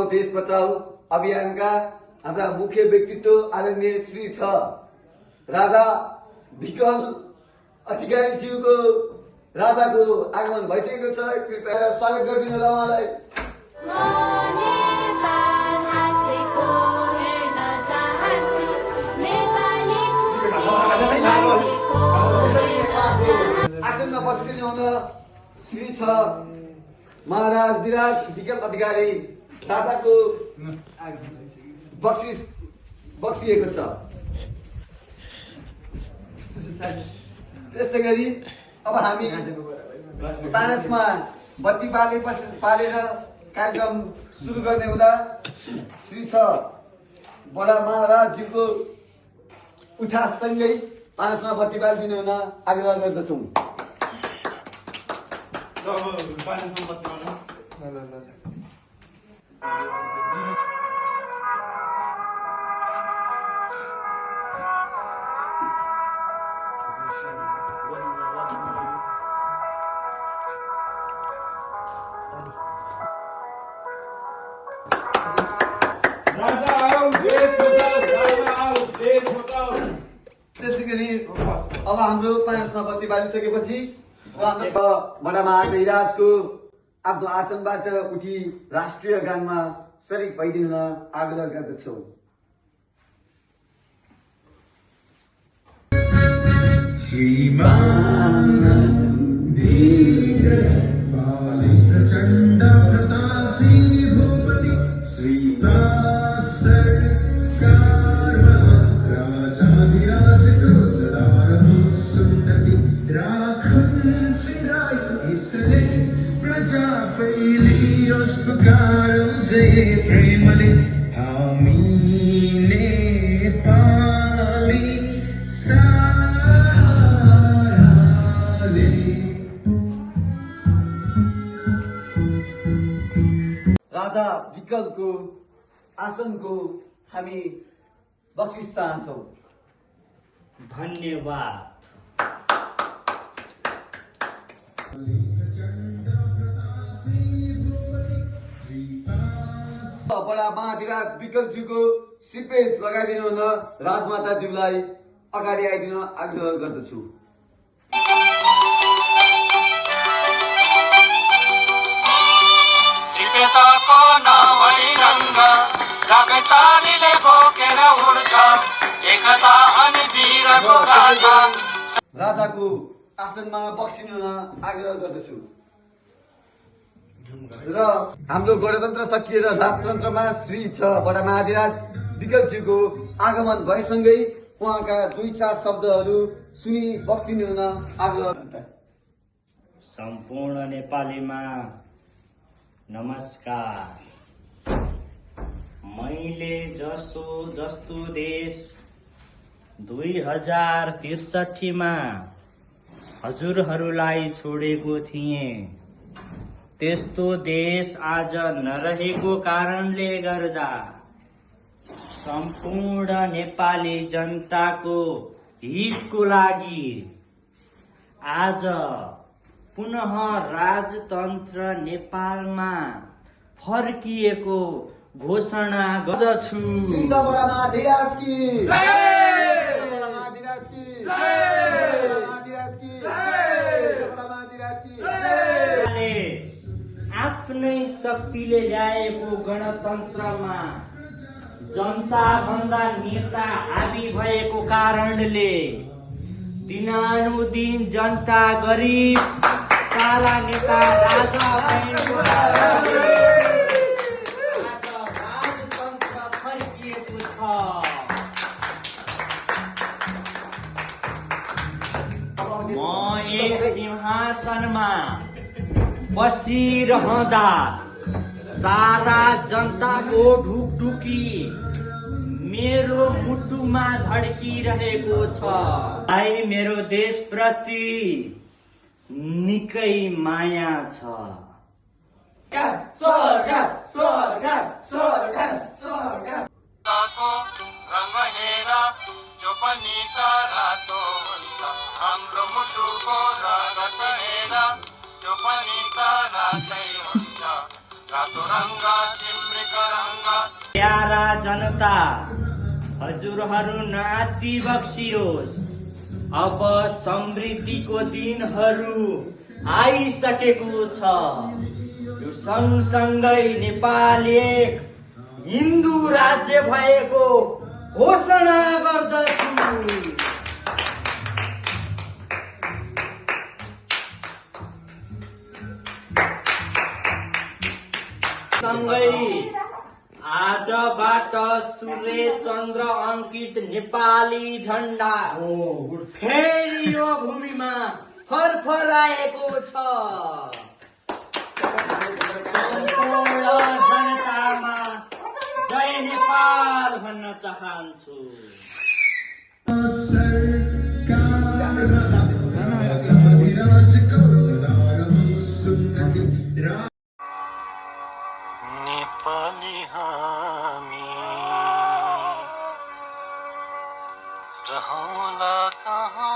बचाऊ देश बचाऊ अभियानका हाम्रा मुख्य व्यक्तित्व आदरणीय श्री छ राजा विकल अधिकारीज्यूको राजाको आगमन भइसकेको छ। कृपया स्वागत गरिदिनु होला उहाँलाई। आसनमा बसिदिनु हुन श्री छ महाराज दिराज विकल अधिकारी राजाको बक्सिस बक्सिएको छ। त्यस्तै गरी अब हामी पानसमा बत्ती पालेर कार्यक्रम सुरु गर्ने हुँदा श्री छ बडा महाराजजीको उठासँगै पानसमा बत्ती बालिदिनु हुन आग्रह गर्दछौँ। त्यसै गरी अब हाम्रो पानसमा बत्ती बालिसकेपछि बडा महाधिराजको आफ्नो आसनबाट उठी राष्ट्रिय गानमा शरीक भइदिन आग्रह गर्दछौँ। प्रजा फैलियोस् पुकारोस् जय प्रेमले हामी नेपाली साराले। राजा विकलको आसनको हामी बक्सिस चाहन्छौँ। धन्यवाद। बडा महाधिराज विकलज्यूको सिपेज लगाइदिनु हुन राजमाताज्यूलाई अगाडि आइदिन आग्रह गर्दछु। सिपेजको नभई रङ्ग रगचारीले बोकेर उड्छ एकता अनि वीरको गाथा। राजाको आसनमा बक्सिनु हुन आग्रह गर्दछु र हाम्रो गणतन्त्र सकिएर राजतन्त्रमा श्री छ बडा महाधिराज विकलज्यूको आगमन भएसँगै उहाँका 2-4 शब्दहरू सुनि बक्सिनु हुन आग्रह। सम्पूर्ण नेपालीमा नमस्कार। मैले जस्तो देश 2063 मा हजुरहरूलाई छोडेको थिएँ, त्यस्तो देश आज नरहेको कारणले गर्दा सम्पूर्ण नेपाली जनताको हितको लागि आज पुनः राजतन्त्र नेपालमा फर्किएको घोषणा गर्दछु। श्री छ बडा महाधिराज की जय। बडा महाधिराज की जय। बडा महाधिराज की जय। बडा महाधिराज की जय। आफ्नै शक्तिले ल्याएको गणतन्त्रमा जनता भन्दा नेता हाबी भएको कारणले दिनानुदिन जनता गरिब साला नेता राजा भएको कारणले आज राजतन्त्र फर्किएको छ। म यस सिंहासनमा बसिरहँदा सारा जनताको ढुकढुकी मेरो मुटुमा धड्किरहेको छ। आई मेरो देशप्रति निकै माया छ। रङ्ग हेर त्यो पनि त रातो हुन्छ हाम्रो मुटुको रगत हेर त्यो पनि त रातै हुन्छ रातो रङ्ग सिम्रिक प्यारा जनता, हजुरहरू नाति बक्सियोस्। अब समृद्धिको दिनहरू आइसकेको छ। यो सँगसँगै नेपाल एक हिन्दू राज्य भएको घोषणा गर्दछु। सँगै आजबाट सूर्य चन्द्र अंकित नेपाली झण्डा फेरि यो भूमिमा फरफराएको छ। सम्पूर्ण जनतामा जय नेपाल भन्न चाहन्छु। नेपाली हामी रहौँला कहाँ